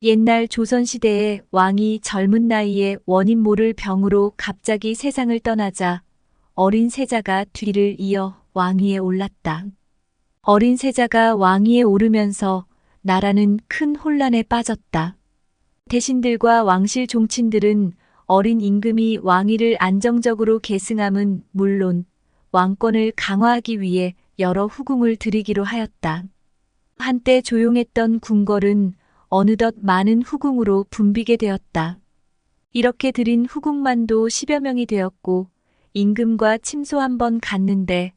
옛날 조선시대에 왕이 젊은 나이에 원인 모를 병으로 갑자기 세상을 떠나자 어린 세자가 뒤를 이어 왕위에 올랐다. 어린 세자가 왕위에 오르면서 나라는 큰 혼란에 빠졌다. 대신들과 왕실 종친들은 어린 임금이 왕위를 안정적으로 계승함은 물론 왕권을 강화하기 위해 여러 후궁을 들이기로 하였다. 한때 조용했던 궁궐은 어느덧 많은 후궁으로 붐비게 되었다. 이렇게 들인 후궁만도 10여 명이 되었고 임금과 침소 한 번 갔는데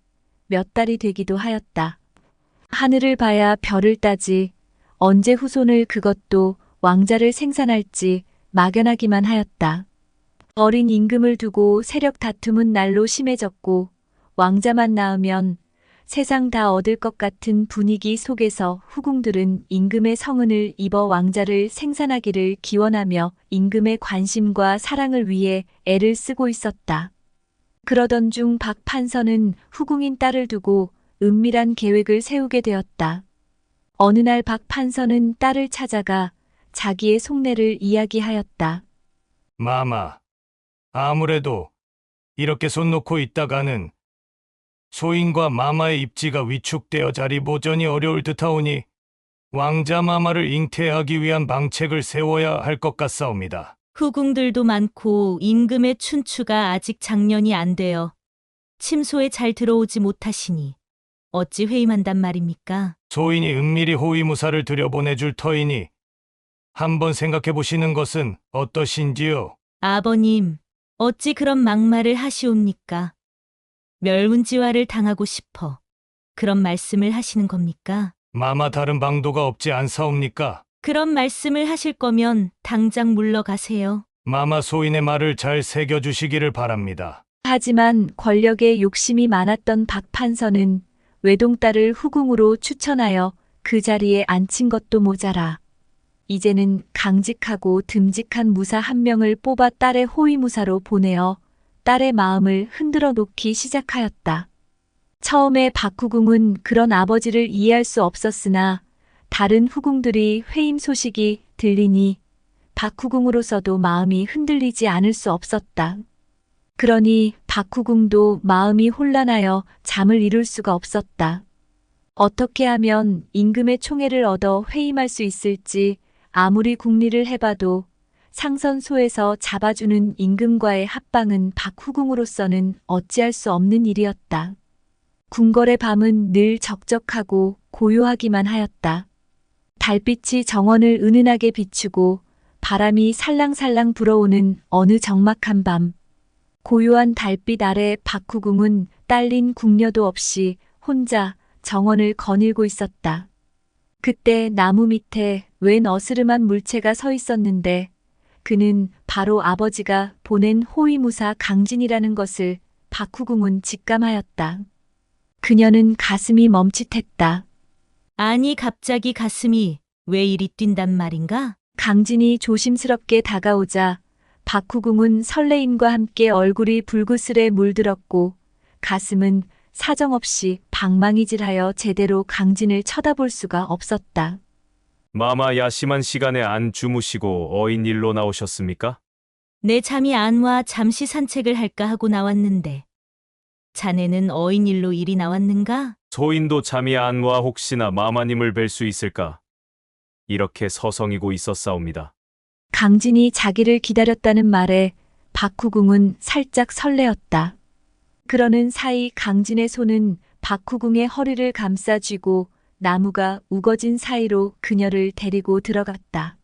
몇 달이 되기도 하였다. 하늘을 봐야 별을 따지 언제 후손을 그것도 왕자를 생산할지 막연하기만 하였다. 어린 임금을 두고 세력 다툼은 날로 심해졌고 왕자만 낳으면 세상 다 얻을 것 같은 분위기 속에서 후궁들은 임금의 성은을 입어 왕자를 생산하기를 기원하며 임금의 관심과 사랑을 위해 애를 쓰고 있었다. 그러던 중 박 판서는 후궁인 딸을 두고 은밀한 계획을 세우게 되었다. 어느 날 박 판서는 딸을 찾아가 자기의 속내를 이야기하였다. 마마, 아무래도 이렇게 손 놓고 있다가는 소인과 마마의 입지가 위축되어 자리 보전이 어려울 듯하오니 왕자 마마를 잉태하기 위한 방책을 세워야 할 것 같사옵니다. 후궁들도 많고 임금의 춘추가 아직 장년이 안 되어 침소에 잘 들어오지 못하시니 어찌 회임한단 말입니까? 소인이 은밀히 호위무사를 들여보내줄 터이니 한번 생각해 보시는 것은 어떠신지요? 아버님, 어찌 그런 막말을 하시옵니까? 멸운지화를 당하고 싶어 그런 말씀을 하시는 겁니까? 마마 다른 방도가 없지 않사옵니까? 그런 말씀을 하실 거면 당장 물러가세요. 마마 소인의 말을 잘 새겨주시기를 바랍니다. 하지만 권력에 욕심이 많았던 박 판서는 외동딸을 후궁으로 추천하여 그 자리에 앉힌 것도 모자라 이제는 강직하고 듬직한 무사 한 명을 뽑아 딸의 호위무사로 보내어 딸의 마음을 흔들어 놓기 시작하였다. 처음에 박후궁은 그런 아버지를 이해할 수 없었으나 다른 후궁들이 회임 소식이 들리니 박후궁으로서도 마음이 흔들리지 않을 수 없었다. 그러니 박후궁도 마음이 혼란하여 잠을 이룰 수가 없었다. 어떻게 하면 임금의 총애를 얻어 회임할 수 있을지 아무리 궁리를 해봐도 상선소에서 잡아주는 임금과의 합방은 박후궁으로서는 어찌할 수 없는 일이었다. 궁궐의 밤은 늘 적적하고 고요하기만 하였다. 달빛이 정원을 은은하게 비추고 바람이 살랑살랑 불어오는 어느 적막한 밤. 고요한 달빛 아래 박후궁은 딸린 궁녀도 없이 혼자 정원을 거닐고 있었다. 그때 나무 밑에 웬 어스름한 물체가 서 있었는데 그는 바로 아버지가 보낸 호위무사 강진이라는 것을 박후궁은 직감하였다. 그녀는 가슴이 멈칫했다. 아니 갑자기 가슴이 왜 이리 뛴단 말인가? 강진이 조심스럽게 다가오자 박후궁은 설레임과 함께 얼굴이 불그스레 물들었고 가슴은 사정없이 방망이질하여 제대로 강진을 쳐다볼 수가 없었다. 마마 야심한 시간에 안 주무시고 어인 일로 나오셨습니까? 내 잠이 안 와 잠시 산책을 할까 하고 나왔는데 자네는 어인일로 일이 나왔는가? 소인도 잠이 안 와 혹시나 마마님을 뵐 수 있을까? 이렇게 서성이고 있었사옵니다. 강진이 자기를 기다렸다는 말에 박후궁은 살짝 설레었다. 그러는 사이 강진의 손은 박후궁의 허리를 감싸 쥐고 나무가 우거진 사이로 그녀를 데리고 들어갔다.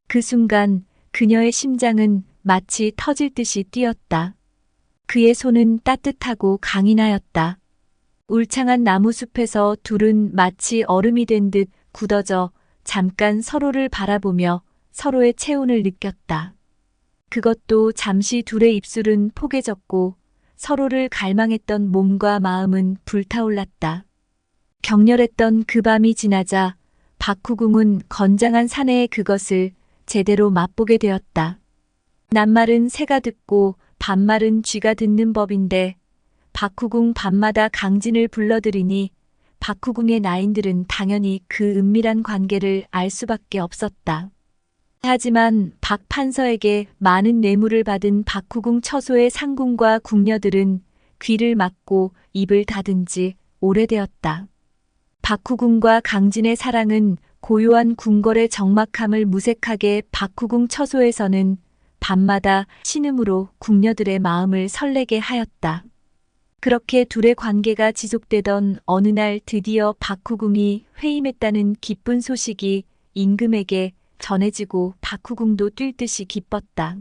그 순간 그녀의 심장은 마치 터질 듯이 뛰었다. 그의 손은 따뜻하고 강인하였다. 울창한 나무숲에서 둘은 마치 얼음이 된 듯 굳어져 잠깐 서로를 바라보며 서로의 체온을 느꼈다. 그것도 잠시 둘의 입술은 포개졌고 서로를 갈망했던 몸과 마음은 불타올랐다. 격렬했던 그 밤이 지나자 박후궁은 건장한 사내의 그것을 제대로 맛보게 되었다. 낱말은 새가 듣고 반말은 쥐가 듣는 법인데 박후궁 밤마다 강진을 불러들이니 박후궁의 나인들은 당연히 그 은밀한 관계를 알 수밖에 없었다. 하지만 박 판서에게 많은 뇌물을 받은 박후궁 처소의 상궁과 궁녀들은 귀를 막고 입을 닫은 지 오래되었다. 박후궁과 강진의 사랑은 고요한 궁궐의 적막함을 무색하게 박후궁 처소에서는 밤마다 신음으로 궁녀들의 마음을 설레게 하였다. 그렇게 둘의 관계가 지속되던 어느 날 드디어 박후궁이 회임했다는 기쁜 소식이 임금에게 전해지고 박후궁도 뛸 듯이 기뻤다.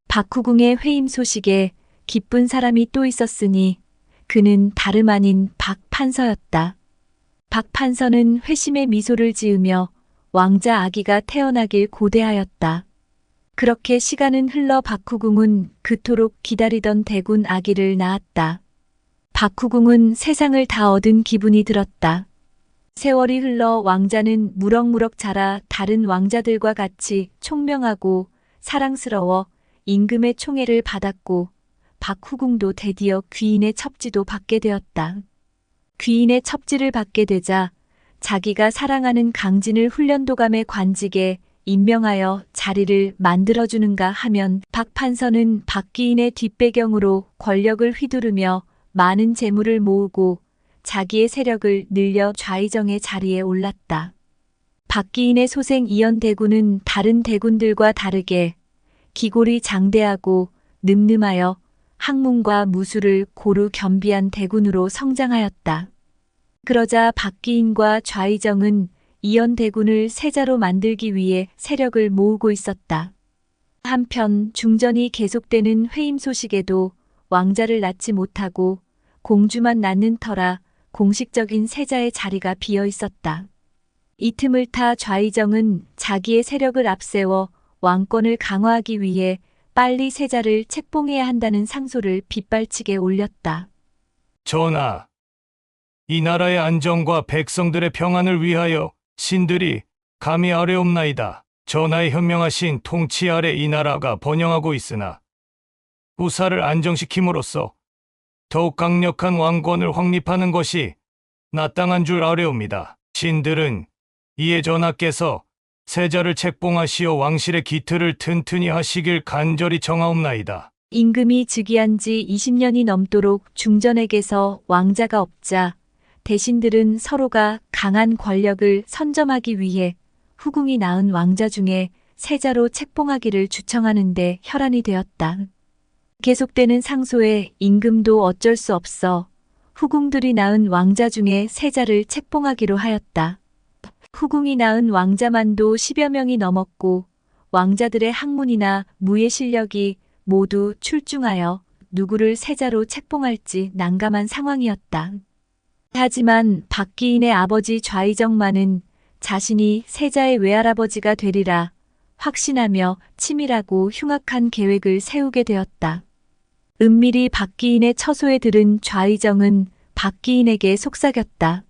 박후궁의 회임 소식에 기쁜 사람이 또 있었으니 그는 다름 아닌 박 판서였다. 박 판서는 회심의 미소를 지으며 왕자 아기가 태어나길 고대하였다. 그렇게 시간은 흘러 박후궁은 그토록 기다리던 대군 아기를 낳았다. 박후궁은 세상을 다 얻은 기분이 들었다. 세월이 흘러 왕자는 무럭무럭 자라 다른 왕자들과 같이 총명하고 사랑스러워 임금의 총애를 받았고 박후궁도 드디어 귀인의 첩지도 받게 되었다. 귀인의 첩지를 받게 되자 자기가 사랑하는 강진을 훈련도감의 관직에 임명하여 자리를 만들어주는가 하면 박 판서는 박귀인의 뒷배경으로 권력을 휘두르며 많은 재물을 모으고 자기의 세력을 늘려 좌의정의 자리에 올랐다. 박귀인의 소생 이연대군은 다른 대군들과 다르게 기골이 장대하고 늠름하여 학문과 무술을 고루 겸비한 대군으로 성장하였다. 그러자 박귀인과 좌의정은 이연대군을 세자로 만들기 위해 세력을 모으고 있었다. 한편 중전이 계속되는 회임 소식에도 왕자를 낳지 못하고 공주만 낳는 터라 공식적인 세자의 자리가 비어 있었다. 이 틈을 타 좌의정은 자기의 세력을 앞세워 왕권을 강화하기 위해 빨리 세자를 책봉해야 한다는 상소를 빗발치게 올렸다. 전하, 이 나라의 안정과 백성들의 평안을 위하여 신들이 감히 아뢰옵나이다. 전하의 현명하신 통치 아래 이 나라가 번영하고 있으나 후사를 안정시킴으로써 더욱 강력한 왕권을 확립하는 것이 나땅한 줄 아뢰옵니다. 신들은 이에 전하께서 세자를 책봉하시어 왕실의 기틀을 튼튼히 하시길 간절히 청하옵나이다. 임금이 즉위한 지 20년이 넘도록 중전에게서 왕자가 없자 대신들은 서로가 강한 권력을 선점하기 위해 후궁이 낳은 왕자 중에 세자로 책봉하기를 주청하는데 혈안이 되었다. 계속되는 상소에 임금도 어쩔 수 없어 후궁들이 낳은 왕자 중에 세자를 책봉하기로 하였다. 후궁이 낳은 왕자만도 10여 명이 넘었고 왕자들의 학문이나 무예 실력이 모두 출중하여 누구를 세자로 책봉할지 난감한 상황이었다. 하지만 박귀인의 아버지 좌의정만은 자신이 세자의 외할아버지가 되리라 확신하며 치밀하고 흉악한 계획을 세우게 되었다. 은밀히 박귀인의 처소에 들은 좌의정은 박귀인에게 속삭였다.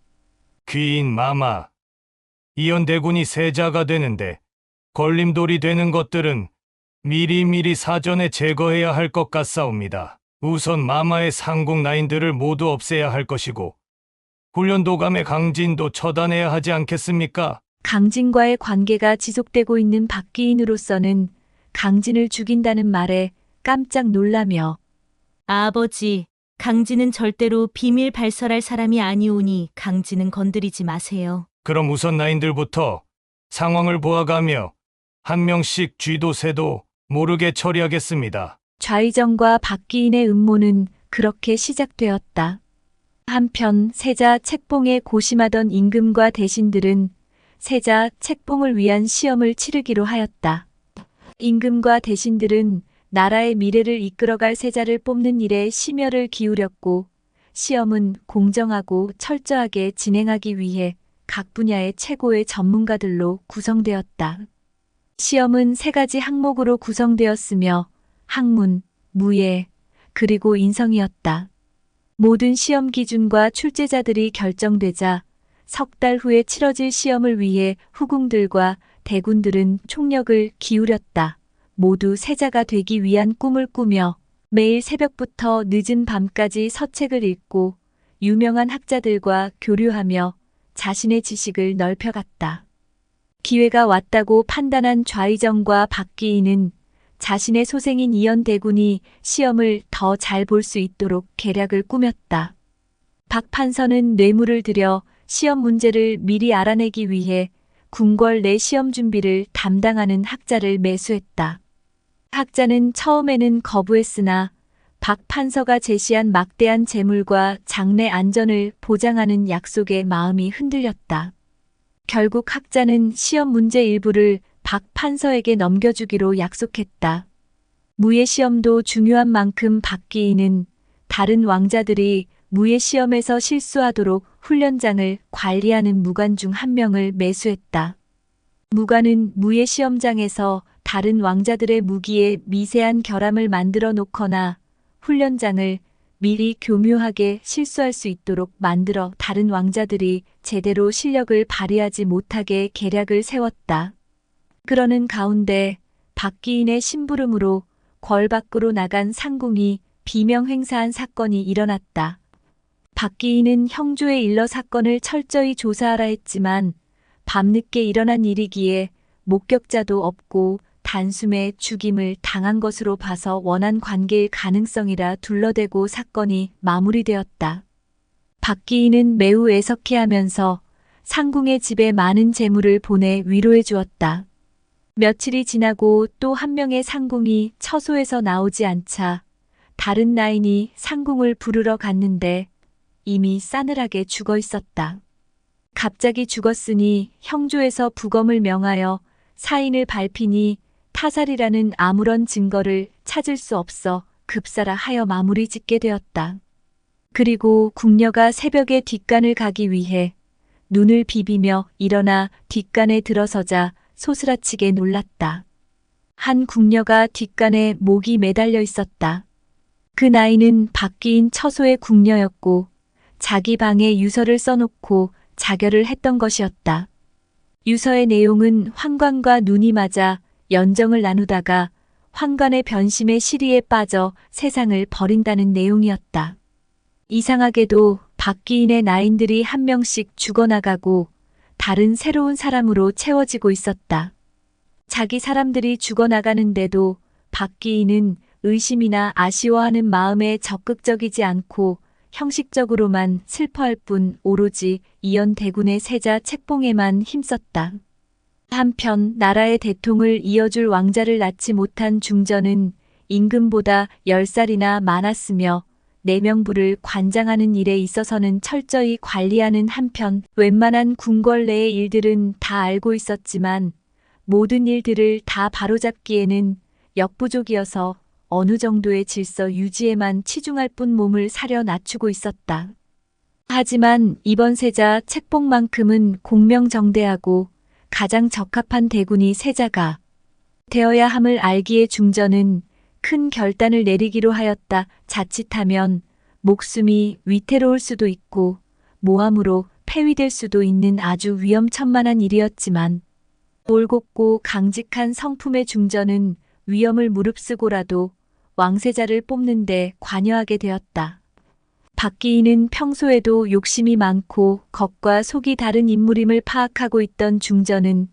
귀인 마마, 이연대군이 세자가 되는데 걸림돌이 되는 것들은 미리미리 사전에 제거해야 할 것 같사옵니다. 우선 마마의 상궁 나인들을 모두 없애야 할 것이고 훈련도감의 강진도 처단해야 하지 않겠습니까? 강진과의 관계가 지속되고 있는 박귀인으로서는 강진을 죽인다는 말에 깜짝 놀라며 아버지, 강진은 절대로 비밀 발설할 사람이 아니오니 강진은 건드리지 마세요. 그럼 우선 나인들부터 상황을 보아가며 한 명씩 쥐도 새도 모르게 처리하겠습니다. 좌의정과 박귀인의 음모는 그렇게 시작되었다. 한편 세자 책봉에 고심하던 임금과 대신들은 세자 책봉을 위한 시험을 치르기로 하였다. 임금과 대신들은 나라의 미래를 이끌어갈 세자를 뽑는 일에 심혈을 기울였고 시험은 공정하고 철저하게 진행하기 위해 각 분야의 최고의 전문가들로 구성되었다. 시험은 3가지 항목으로 구성되었으며 학문, 무예, 그리고 인성이었다. 모든 시험 기준과 출제자들이 결정되자 석 달 후에 치러질 시험을 위해 후궁들과 대군들은 총력을 기울였다. 모두 세자가 되기 위한 꿈을 꾸며 매일 새벽부터 늦은 밤까지 서책을 읽고 유명한 학자들과 교류하며 자신의 지식을 넓혀갔다. 기회가 왔다고 판단한 좌의정과 박기인은 자신의 소생인 이연대군이 시험을 더 잘 볼 수 있도록 계략을 꾸몄다. 박 판서는 뇌물을 들여 시험 문제를 미리 알아내기 위해 궁궐 내 시험 준비를 담당하는 학자를 매수했다. 학자는 처음에는 거부했으나 박 판서가 제시한 막대한 재물과 장래 안전을 보장하는 약속에 마음이 흔들렸다. 결국 학자는 시험 문제 일부를 박 판서에게 넘겨주기로 약속했다. 무예 시험도 중요한 만큼 박기인은 다른 왕자들이 무예 시험에서 실수하도록 훈련장을 관리하는 무관 중 한 명을 매수했다. 무관은 무예 시험장에서 다른 왕자들의 무기에 미세한 결함을 만들어 놓거나 훈련장을 미리 교묘하게 실수할 수 있도록 만들어 다른 왕자들이 제대로 실력을 발휘하지 못하게 계략을 세웠다. 그러는 가운데 박기인의 심부름으로 궐 밖으로 나간 상궁이 비명 행사한 사건이 일어났다. 박기인은 형조에 일러 사건을 철저히 조사하라 했지만 밤늦게 일어난 일이기에 목격자도 없고 단숨에 죽임을 당한 것으로 봐서 원한 관계일 가능성이라 둘러대고 사건이 마무리되었다. 박기인은 매우 애석해하면서 상궁의 집에 많은 재물을 보내 위로해 주었다. 며칠이 지나고 또 한 명의 상궁이 처소에서 나오지 않자 다른 나인이 상궁을 부르러 갔는데 이미 싸늘하게 죽어 있었다. 갑자기 죽었으니 형조에서 부검을 명하여 사인을 밟히니 타살이라는 아무런 증거를 찾을 수 없어 급사라 하여 마무리 짓게 되었다. 그리고 궁녀가 새벽에 뒷간을 가기 위해 눈을 비비며 일어나 뒷간에 들어서자 소스라치게 놀랐다. 한 궁녀가 뒷간에 목이 매달려 있었다. 그 나이는 박기인 처소의 궁녀였고 자기 방에 유서를 써놓고 자결을 했던 것이었다. 유서의 내용은 환관과 눈이 맞아 연정을 나누다가 환관의 변심의 시리에 빠져 세상을 버린다는 내용이었다. 이상하게도 박기인의 나인들이 한 명씩 죽어나가고 다른 새로운 사람으로 채워지고 있었다. 자기 사람들이 죽어나가는데도 박기인은 의심이나 아쉬워하는 마음에 적극적이지 않고 형식적으로만 슬퍼할 뿐 오로지 이연대군의 세자 책봉에만 힘썼다. 한편 나라의 대통을 이어줄 왕자를 낳지 못한 중전은 임금보다 10살이나 많았으며 내명부를 관장하는 일에 있어서는 철저히 관리하는 한편 웬만한 궁궐 내의 일들은 다 알고 있었지만 모든 일들을 다 바로잡기에는 역부족이어서 어느 정도의 질서 유지에만 치중할 뿐 몸을 사려 낮추고 있었다. 하지만 이번 세자 책봉만큼은 공명정대하고 가장 적합한 대군이 세자가 되어야 함을 알기에 중전은 큰 결단을 내리기로 하였다. 자칫하면 목숨이 위태로울 수도 있고 모함으로 폐위될 수도 있는 아주 위험천만한 일이었지만 올곧고 강직한 성품의 중전은 위험을 무릅쓰고라도 왕세자를 뽑는 데 관여하게 되었다. 박기인은 평소에도 욕심이 많고 겉과 속이 다른 인물임을 파악하고 있던 중전은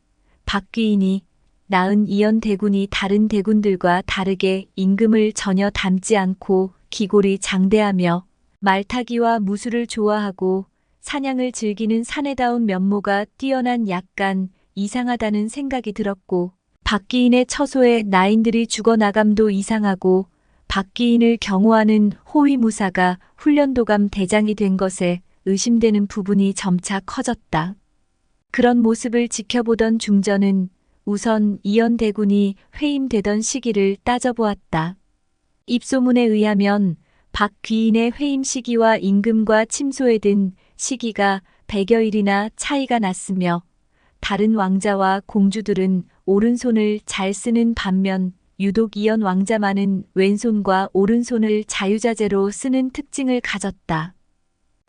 박기인이 낳은 이연대군이 다른 대군들과 다르게 임금을 전혀 닮지 않고 기골이 장대하며 말타기와 무술을 좋아하고 사냥을 즐기는 사내다운 면모가 뛰어난 약간 이상하다는 생각이 들었고 박기인의 처소에 나인들이 죽어나감도 이상하고 박기인을 경호하는 호위무사가 훈련도감 대장이 된 것에 의심되는 부분이 점차 커졌다. 그런 모습을 지켜보던 중전은 우선 이연대군이 회임되던 시기를 따져보았다. 입소문에 의하면 박귀인의 회임 시기와 임금과 침소에 든 시기가 100여일이나 차이가 났으며 다른 왕자와 공주들은 오른손을 잘 쓰는 반면 유독 이연 왕자만은 왼손과 오른손을 자유자재로 쓰는 특징을 가졌다.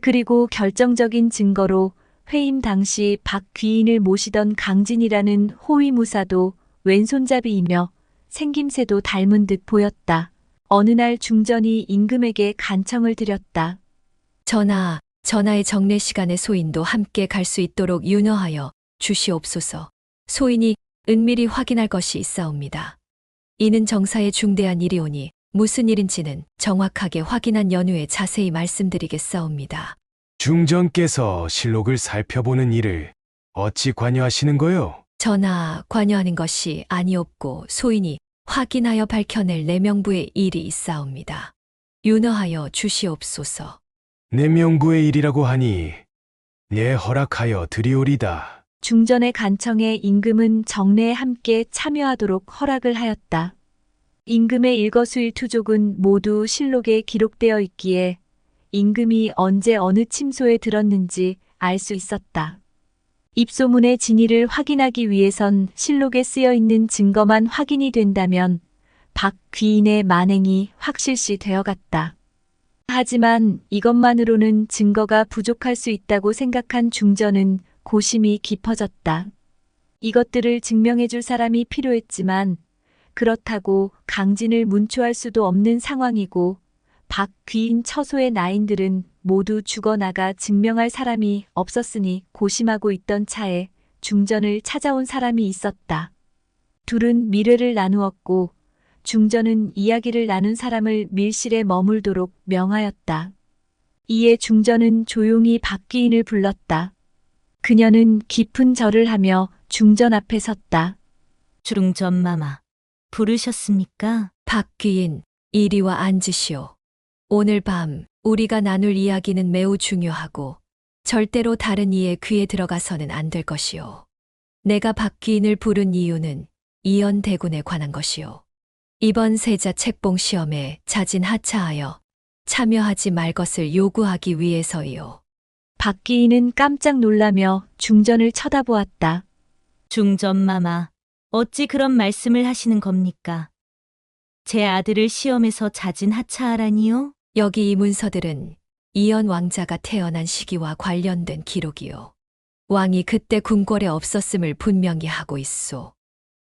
그리고 결정적인 증거로 회임 당시 박귀인을 모시던 강진이라는 호위무사도 왼손잡이이며 생김새도 닮은 듯 보였다. 어느 날 중전이 임금에게 간청을 드렸다. 전하의 정례 시간에 소인도 함께 갈 수 있도록 윤허하여 주시옵소서. 소인이 은밀히 확인할 것이 있사옵니다. 이는 정사에 중대한 일이오니 무슨 일인지는 정확하게 확인한 연후에 자세히 말씀드리겠사옵니다. 중전께서 실록을 살펴보는 일을 어찌 관여하시는 거요? 전하, 관여하는 것이 아니옵고 소인이 확인하여 밝혀낼 내명부의 일이 있사옵니다. 윤허하여 주시옵소서. 내 명부의 일이라고 하니 예 허락하여 드리오리다. 중전의 간청에 임금은 정례에 함께 참여하도록 허락을 하였다. 임금의 일거수일투족은 모두 실록에 기록되어 있기에 임금이 언제 어느 침소에 들었는지 알 수 있었다. 입소문의 진위를 확인하기 위해선 실록에 쓰여 있는 증거만 확인이 된다면 박 귀인의 만행이 확실시 되어갔다. 하지만 이것만으로는 증거가 부족할 수 있다고 생각한 중전은 고심이 깊어졌다. 이것들을 증명해 줄 사람이 필요했지만 그렇다고 강진을 문초할 수도 없는 상황이고 박 귀인 처소의 나인들은 모두 죽어나가 증명할 사람이 없었으니 고심하고 있던 차에 중전을 찾아온 사람이 있었다. 둘은 미래를 나누었고 중전은 이야기를 나눈 사람을 밀실에 머물도록 명하였다. 이에 중전은 조용히 박 귀인을 불렀다. 그녀는 깊은 절을 하며 중전 앞에 섰다. 중전마마, 부르셨습니까? 박귀인, 이리와 앉으시오. 오늘 밤 우리가 나눌 이야기는 매우 중요하고 절대로 다른 이의 귀에 들어가서는 안 될 것이오. 내가 박귀인을 부른 이유는 이연대군에 관한 것이오. 이번 세자 책봉 시험에 자진 하차하여 참여하지 말 것을 요구하기 위해서이오. 박귀인은 깜짝 놀라며 중전을 쳐다보았다. 중전마마, 어찌 그런 말씀을 하시는 겁니까? 제 아들을 시험에서 자진 하차하라니요? 여기 이 문서들은 이연 왕자가 태어난 시기와 관련된 기록이요. 왕이 그때 궁궐에 없었음을 분명히 하고 있소.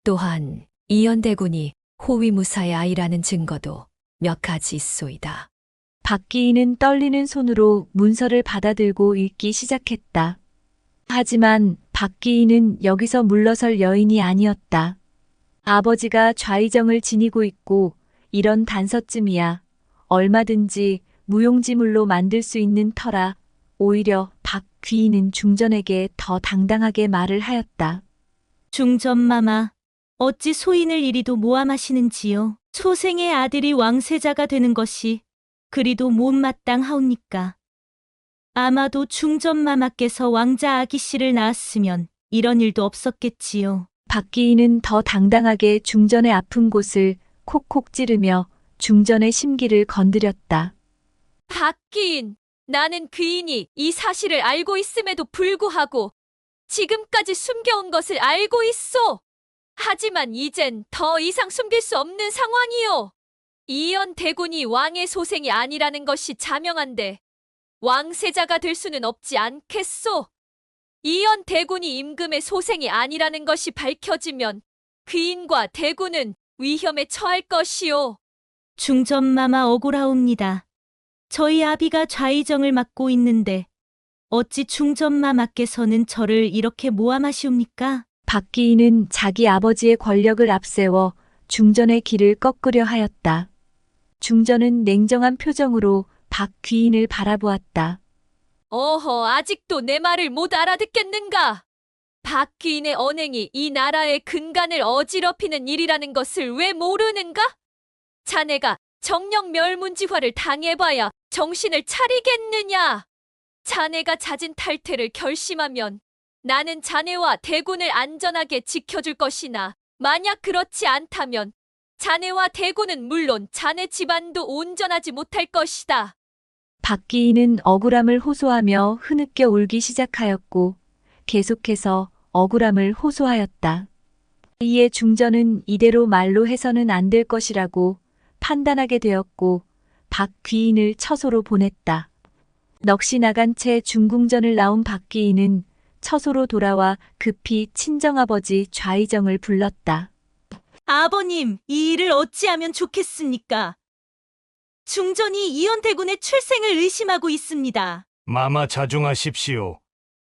또한 이연대군이 호위무사의 아이라는 증거도 몇 가지 있소이다. 박귀인은 떨리는 손으로 문서를 받아들고 읽기 시작했다. 하지만 박귀인은 여기서 물러설 여인이 아니었다. 아버지가 좌의정을 지니고 있고 이런 단서쯤이야 얼마든지 무용지물로 만들 수 있는 터라 오히려 박귀인은 중전에게 더 당당하게 말을 하였다. 중전마마, 어찌 소인을 이리도 모함하시는지요? 소생의 아들이 왕세자가 되는 것이 그리도 못마땅하옵니까? 아마도 중전마마께서 왕자 아기 씨를 낳았으면 이런 일도 없었겠지요. 박귀인은 더 당당하게 중전의 아픈 곳을 콕콕 찌르며 중전의 심기를 건드렸다. 박귀인, 나는 귀인이 이 사실을 알고 있음에도 불구하고 지금까지 숨겨온 것을 알고 있소. 하지만 이젠 더 이상 숨길 수 없는 상황이요. 이연 대군이 왕의 소생이 아니라는 것이 자명한데 왕세자가 될 수는 없지 않겠소. 이연 대군이 임금의 소생이 아니라는 것이 밝혀지면 귀인과 대군은 위험에 처할 것이오. 중전마마 억울하옵니다. 저희 아비가 좌의정을 맡고 있는데 어찌 중전마마께서는 저를 이렇게 모함하시옵니까? 박귀인은 자기 아버지의 권력을 앞세워 중전의 길을 꺾으려 하였다. 중전은 냉정한 표정으로 박귀인을 바라보았다. 어허, 아직도 내 말을 못 알아듣겠는가? 박귀인의 언행이 이 나라의 근간을 어지럽히는 일이라는 것을 왜 모르는가? 자네가 정령 멸문지화를 당해봐야 정신을 차리겠느냐? 자네가 자진 탈퇴를 결심하면 나는 자네와 대군을 안전하게 지켜줄 것이나 만약 그렇지 않다면 자네와 대군은 물론 자네 집안도 온전하지 못할 것이다. 박귀인은 억울함을 호소하며 흐느껴 울기 시작하였고 계속해서 억울함을 호소하였다. 이에 중전은 이대로 말로 해서는 안 될 것이라고 판단하게 되었고 박귀인을 처소로 보냈다. 넋이 나간 채 중궁전을 나온 박귀인은 처소로 돌아와 급히 친정아버지 좌의정을 불렀다. 아버님, 이 일을 어찌하면 좋겠습니까? 중전이 이연대군의 출생을 의심하고 있습니다. 마마 자중하십시오.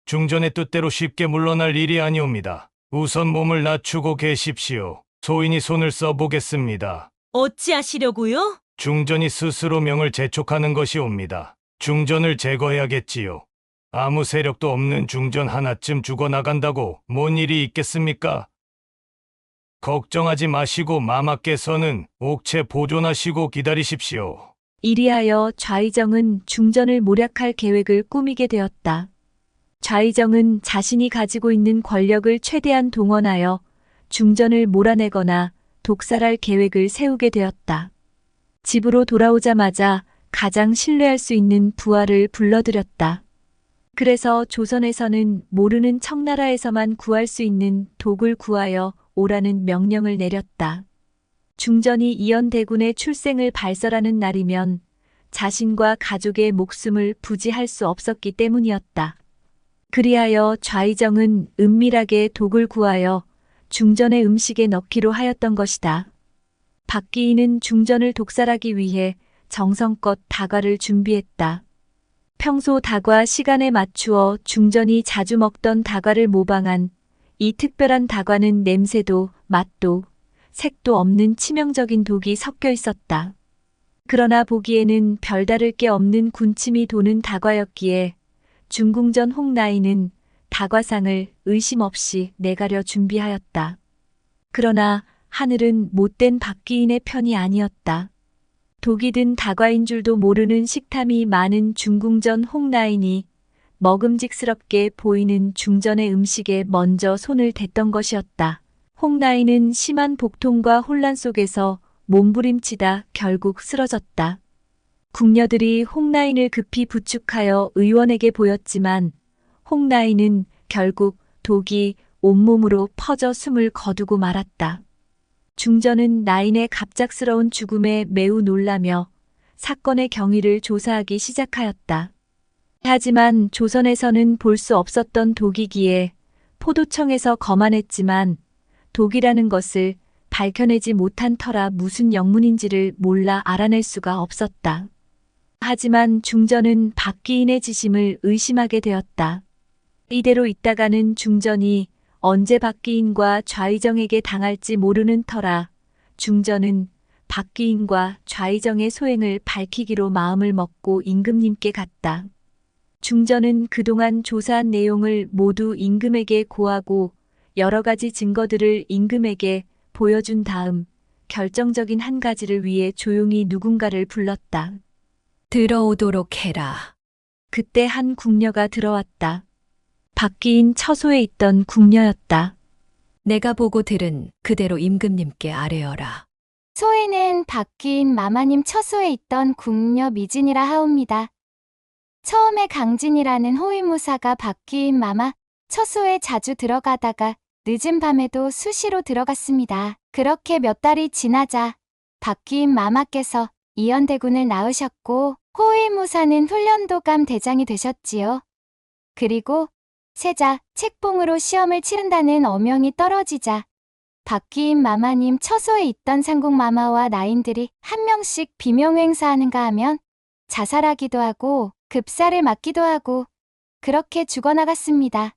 중전의 뜻대로 쉽게 물러날 일이 아니옵니다. 우선 몸을 낮추고 계십시오. 소인이 손을 써보겠습니다. 어찌하시려고요? 중전이 스스로 명을 재촉하는 것이 옵니다. 중전을 제거해야겠지요. 아무 세력도 없는 중전 하나쯤 죽어나간다고 뭔 일이 있겠습니까? 걱정하지 마시고 마마께서는 옥체 보존하시고 기다리십시오. 이리하여 좌의정은 중전을 모략할 계획을 꾸미게 되었다. 좌의정은 자신이 가지고 있는 권력을 최대한 동원하여 중전을 몰아내거나 독살할 계획을 세우게 되었다. 집으로 돌아오자마자 가장 신뢰할 수 있는 부하를 불러들였다. 그래서 조선에서는 모르는 청나라에서만 구할 수 있는 독을 구하여 오라는 명령을 내렸다. 중전이 이연대군의 출생을 발설하는 날이면 자신과 가족의 목숨을 부지할 수 없었기 때문이었다. 그리하여 좌의정은 은밀하게 독을 구하여 중전의 음식에 넣기로 하였던 것이다. 박기인은 중전을 독살하기 위해 정성껏 다과를 준비했다. 평소 다과 시간에 맞추어 중전이 자주 먹던 다과를 모방한 이 특별한 다과는 냄새도 맛도 색도 없는 치명적인 독이 섞여 있었다. 그러나 보기에는 별다를 게 없는 군침이 도는 다과였기에 중궁전 홍나인은 다과상을 의심 없이 내가려 준비하였다. 그러나 하늘은 못된 박기인의 편이 아니었다. 독이 든 다과인 줄도 모르는 식탐이 많은 중궁전 홍나인이 먹음직스럽게 보이는 중전의 음식에 먼저 손을 댔던 것이었다. 홍나인은 심한 복통과 혼란 속에서 몸부림치다 결국 쓰러졌다. 궁녀들이 홍나인을 급히 부축하여 의원에게 보였지만 홍나인은 결국 독이 온몸으로 퍼져 숨을 거두고 말았다. 중전은 나인의 갑작스러운 죽음에 매우 놀라며 사건의 경위를 조사하기 시작하였다. 하지만 조선에서는 볼 수 없었던 독이기에 포도청에서 거만했지만 독이라는 것을 밝혀내지 못한 터라 무슨 영문인지를 몰라 알아낼 수가 없었다. 하지만 중전은 박기인의 지심을 의심하게 되었다. 이대로 있다가는 중전이 언제 박기인과 좌의정에게 당할지 모르는 터라 중전은 박기인과 좌의정의 소행을 밝히기로 마음을 먹고 임금님께 갔다. 중전은 그동안 조사한 내용을 모두 임금에게 고하고 여러 가지 증거들을 임금에게 보여준 다음 결정적인 한 가지를 위해 조용히 누군가를 불렀다. 들어오도록 해라. 그때 한 궁녀가 들어왔다. 박기인 처소에 있던 궁녀였다. 내가 보고 들은 그대로 임금님께 아뢰어라. 소인은 박기인 마마님 처소에 있던 궁녀 미진이라 하옵니다. 처음에 강진이라는 호위무사가 박기인 마마 처소에 자주 들어가다가 늦은 밤에도 수시로 들어갔습니다. 그렇게 몇 달이 지나자 박기인 마마께서 이연대군을 낳으셨고 호위무사는 훈련도감 대장이 되셨지요. 그리고 세자 책봉으로 시험을 치른다는 어명이 떨어지자 박기인 마마님 처소에 있던 상궁마마와 나인들이 한 명씩 비명행사하는가 하면 자살하기도 하고 급사를 맞기도 하고 그렇게 죽어나갔습니다.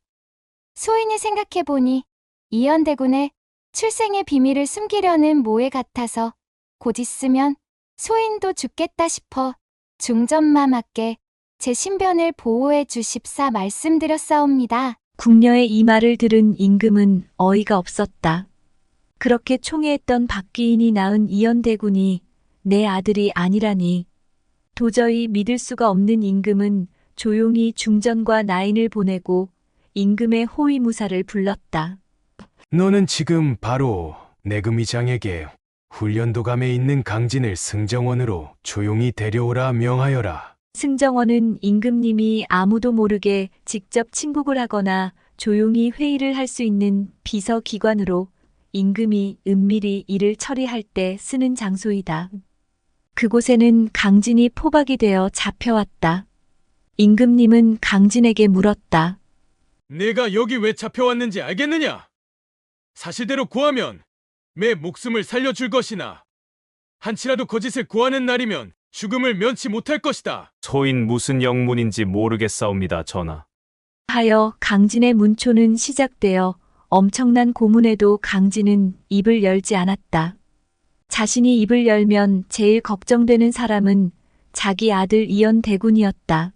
소인이 생각해보니 이연대군의 출생의 비밀을 숨기려는 모해 같아서 곧 있으면 소인도 죽겠다 싶어 중전마마께 제 신변을 보호해 주십사 말씀드렸사옵니다. 궁녀의 이 말을 들은 임금은 어이가 없었다. 그렇게 총애했던 박기인이 낳은 이연대군이 내 아들이 아니라니. 도저히 믿을 수가 없는 임금은 조용히 중전과 나인을 보내고 임금의 호위무사를 불렀다. 너는 지금 바로 내금의장에게 훈련도감에 있는 강진을 승정원으로 조용히 데려오라 명하여라. 승정원은 임금님이 아무도 모르게 직접 친국을 하거나 조용히 회의를 할 수 있는 비서기관으로 임금이 은밀히 일을 처리할 때 쓰는 장소이다. 그곳에는 강진이 포박이 되어 잡혀왔다. 임금님은 강진에게 물었다. 내가 여기 왜 잡혀왔는지 알겠느냐? 사실대로 구하면 내 목숨을 살려줄 것이나 한치라도 거짓을 구하는 날이면 죽음을 면치 못할 것이다. 소인 무슨 영문인지 모르겠사옵니다, 전하. 하여 강진의 문초는 시작되어 엄청난 고문에도 강진은 입을 열지 않았다. 자신이 입을 열면 제일 걱정되는 사람은 자기 아들 이연대군이었다.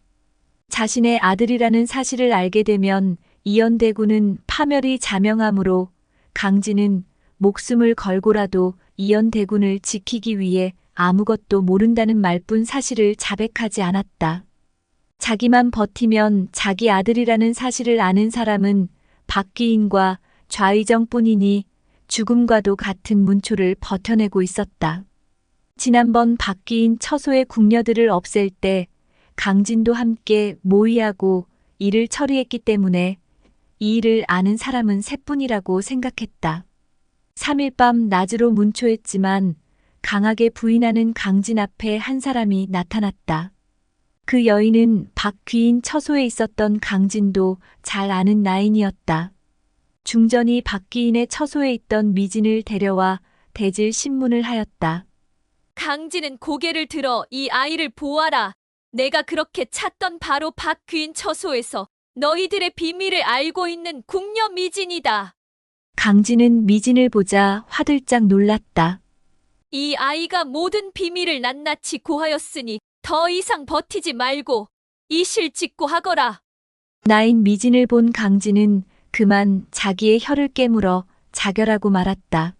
자신의 아들이라는 사실을 알게 되면 이연대군은 파멸이 자명하므로 강진은 목숨을 걸고라도 이연대군을 지키기 위해 아무것도 모른다는 말뿐 사실을 자백하지 않았다. 자기만 버티면 자기 아들이라는 사실을 아는 사람은 박귀인과 좌의정뿐이니 죽음과도 같은 문초를 버텨내고 있었다. 지난번 박귀인 처소의 궁녀들을 없앨 때 강진도 함께 모의하고 일을 처리했기 때문에 이 일을 아는 사람은 새뿐이라고 생각했다. 3일 밤 낮으로 문초했지만 강하게 부인하는 강진 앞에 한 사람이 나타났다. 그 여인은 박귀인 처소에 있었던 강진도 잘 아는 나인이었다. 중전이 박귀인의 처소에 있던 미진을 데려와 대질 신문을 하였다. 강진은 고개를 들어 이 아이를 보아라. 내가 그렇게 찾던 바로 박귀인 처소에서 너희들의 비밀을 알고 있는 궁녀 미진이다. 강진은 미진을 보자 화들짝 놀랐다. 이 아이가 모든 비밀을 낱낱이 고하였으니 더 이상 버티지 말고 이실 직고하거라. 나인 미진을 본 강진은 그만 자기의 혀를 깨물어 자결하고 말았다.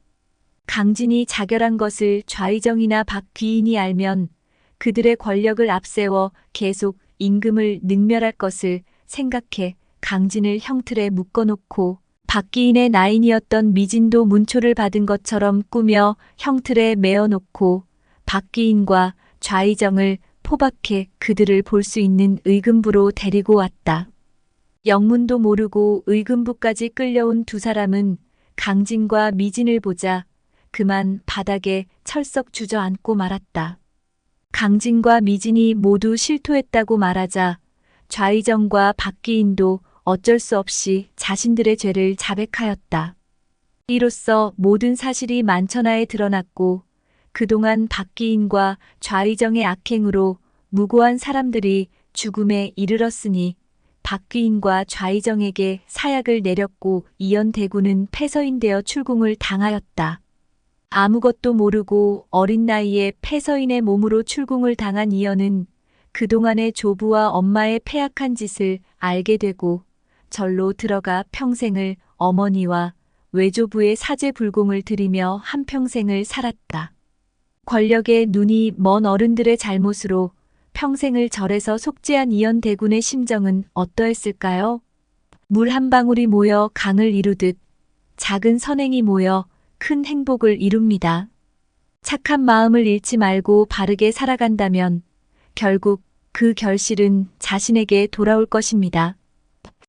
강진이 자결한 것을 좌의정이나 박귀인이 알면 그들의 권력을 앞세워 계속 임금을 능멸할 것을 생각해 강진을 형틀에 묶어놓고 박귀인의 나인이었던 미진도 문초를 받은 것처럼 꾸며 형틀에 메어놓고 박귀인과 좌의정을 포박해 그들을 볼 수 있는 의금부로 데리고 왔다. 영문도 모르고 의금부까지 끌려온 두 사람은 강진과 미진을 보자 그만 바닥에 철썩 주저앉고 말았다. 강진과 미진이 모두 실토했다고 말하자 좌의정과 박귀인도 어쩔 수 없이 자신들의 죄를 자백하였다. 이로써 모든 사실이 만천하에 드러났고 그동안 박귀인과 좌의정의 악행으로 무고한 사람들이 죽음에 이르렀으니 박귀인과 좌의정에게 사약을 내렸고 이연대군은 폐서인되어 출궁을 당하였다. 아무것도 모르고 어린 나이에 폐서인의 몸으로 출궁을 당한 이연은 그동안의 조부와 엄마의 패악한 짓을 알게 되고 절로 들어가 평생을 어머니와 외조부의 사죄불공을 드리며 한평생을 살았다. 권력에 눈이 먼 어른들의 잘못으로 평생을 절에서 속죄한 이연대군의 심정은 어떠했을까요? 물 한 방울이 모여 강을 이루듯 작은 선행이 모여 큰 행복을 이룹니다. 착한 마음을 잃지 말고 바르게 살아간다면 결국 그 결실은 자신에게 돌아올 것입니다.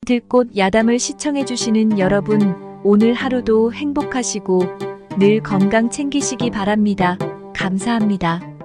들꽃 야담을 시청해주시는 여러분, 오늘 하루도 행복하시고 늘 건강 챙기시기 바랍니다. 감사합니다.